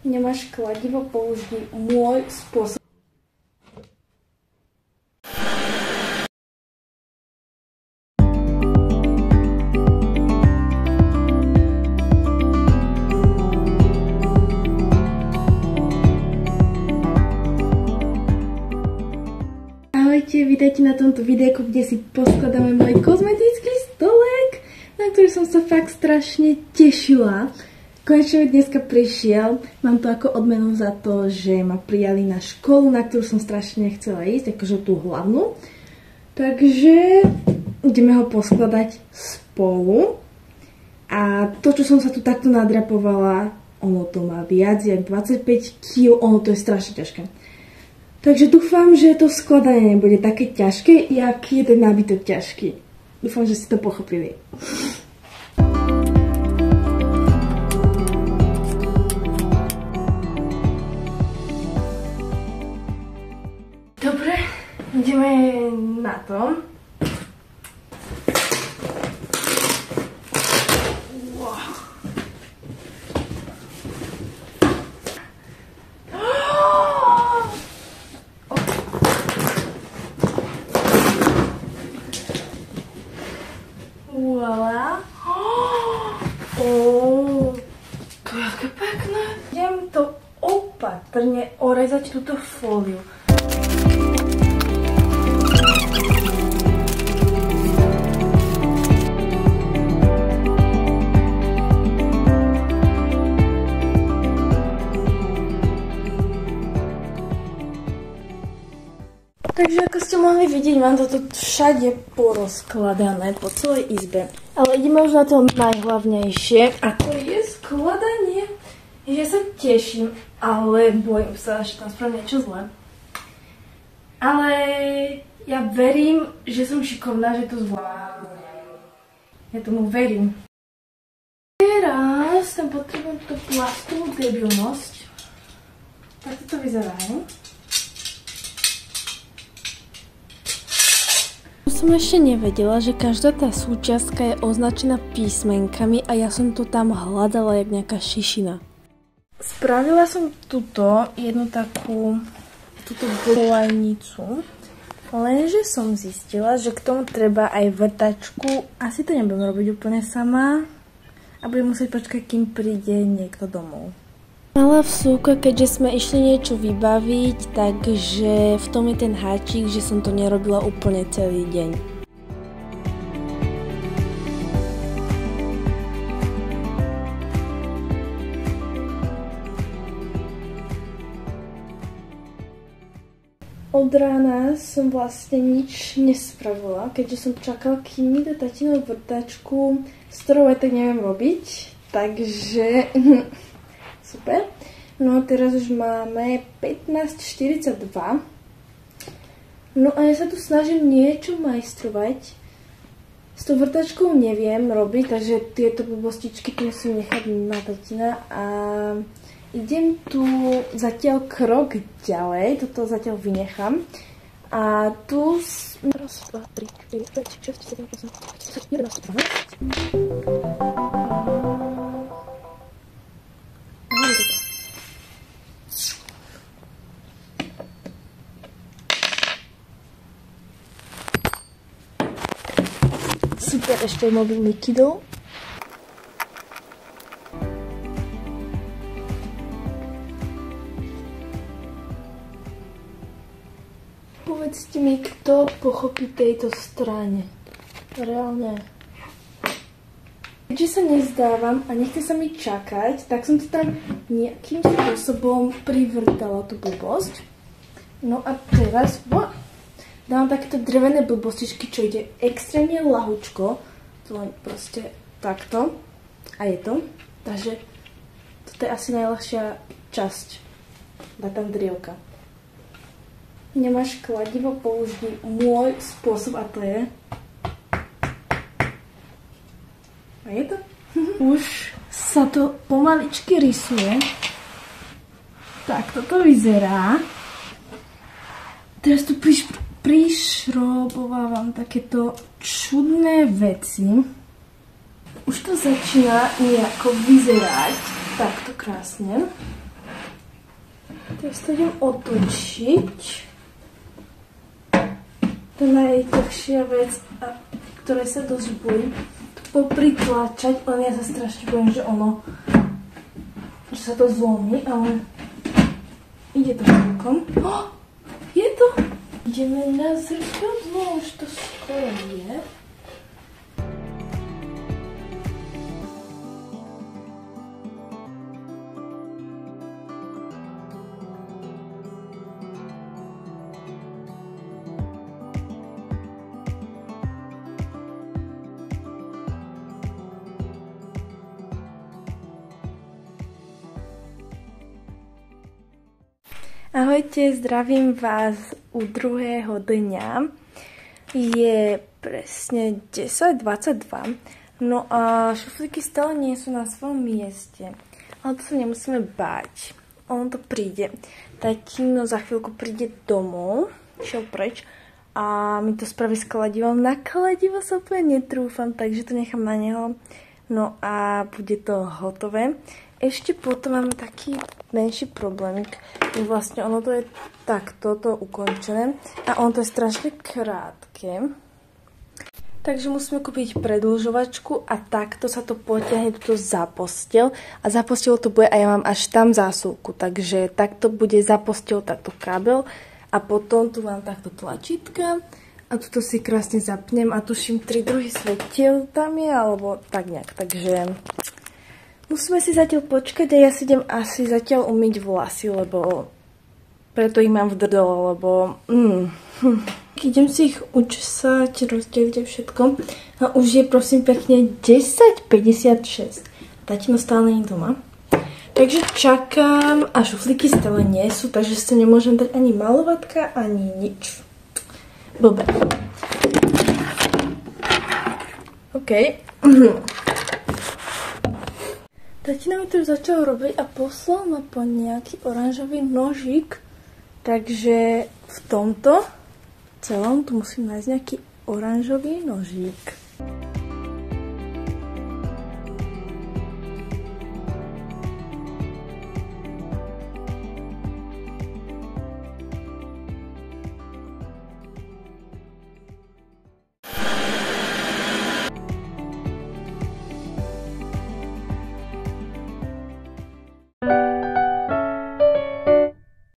Nemáš kladivo, použij môj spôsob. Ahojte, vítajte na tomto videjku, kde si poskladáme môj kozmetický stolek, na ktorý som sa fakt strašne tešila. Konečne mi dneska prišiel, mám to ako odmenu za to, že ma prijali na školu, na ktorú som strašne chcela ísť, akože tú hlavnú. Takže ideme ho poskladať spolu. A to, čo som sa tu takto nadrapovala, ono to má viac jak 25 kg, ono to je strašne ťažké. Takže dúfam, že to skladanie nebude také ťažké, jak je ten nábytok ťažký. Dúfam, že si to pochopili. Dobre, ideme na to. Voilà. To je aké pekné. Idem to opatrne orezať túto fóliu. Takže ako ste mohli vidieť, mám to tu všade porozkladané po celej izbe. Ale ideme už na to najhlavnejšie, a to je skladanie. Ja sa teším, ale bojím sa, že tam spravím niečo zlé. Ale ja verím, že som šikovná, že to zvládnem. Ja tomu verím. Teraz tam potrebujem túto plastovú debilnosť. Tak to vyzerá, ne? Som ešte nevedela, že každá tá súčiastka je označená písmenkami a ja som to tam hľadala jak nejaká šišina. Spravila som jednu takú bolajnicu, lenže som zistila, že k tomu treba aj vrtačku. Asi to nebudem robiť úplne sama a budem musieť počkať, kým príde niekto domov. Mala vsúka, keďže sme išli niečo vybaviť, takže v tom je ten háčik, že som to nerobila úplne celý deň. Od rána som vlastne nič nespravila, keďže som čakala, kým mi dá tatino vrtačku, s ktorou aj tak neviem robiť, takže... Super. No a teraz už máme 15:42. No a ja sa tu snažím niečo majstrovať. S tou vrtačkou neviem robiť, takže tieto blbostičky tu musím nechať na tatina. A idem tu zatiaľ krok ďalej. Toto zatiaľ vynechám. A tu... Raz, 2, 3, 4, 5, 6, 7, 8, 11, 12. Super, ešte je mobilný kidol. Povedzte mi, kto pochopí tejto strane. Reálne. Keďže sa nezdávam a nechce sa mi čakať, tak som to tam nejakým spôsobom privrtala tú blbosť. No a teraz... Dám takéto drevené blbostičky, čo ide extrémne ľahučko. To len proste takto. A je to. Takže toto je asi najľahšia časť. Dá tam drievka. Nemáš kladivo, použij môj spôsob, a to je... A je to? Už sa to pomaličky rysuje. Tak toto vyzerá. Teraz tu prišrobovávam takéto čudné veci. Už to začína nejako vyzerať takto krásne. Teraz to idem otočiť. To je najťažšia vec, ktoré sa dosť bojím. Popritlačať, len ja sa strašne bojím, že sa to zlomí, ale ide to celkom. Je to! Ideme na zrkadlo, už to skoro je. Ahojte, zdravím vás u druhého dňa. Je presne 10:22. No a šuflíky stále nie sú na svojom mieste. Ale to sa nemusíme báť. Ono to príde. Tatino za chvíľku príde domov, šiel preč a mi to spraví s kladivom. Na kladivo sa úplne netrúfam, takže to nechám na neho. No a bude to hotové. Ešte potom máme taký menší problémik. Vlastne ono to je takto ukončené a ono to je strašne krátke. Takže musíme kúpiť predĺžovačku a takto sa to potiahne tuto za posteľ. A za posteľ to bude a ja mám až tam zásuvku. Takže takto bude za posteľ takto kábel a potom tu mám takto tlačítka a tuto si krásne zapnem a tuším 3 druhy svetiel tam je alebo tak nejak. Takže musíme si zatiaľ počkať a ja si idem asi zatiaľ umyť vlasy, lebo preto ich mám v drdole, lebo idem si ich učesať, rozdeliť všetko a už je prosím pekne 10:56. Tatino stále nie je doma. Takže čakám a šuflíky stále nie sú, takže si nemôžem dať ani malovatka, ani nič. Dobre. OK. Tatino mi to začal robiť a poslal ma po nejaký oranžový nožík. Takže v tomto celom tu musím nájsť nejaký oranžový nožík.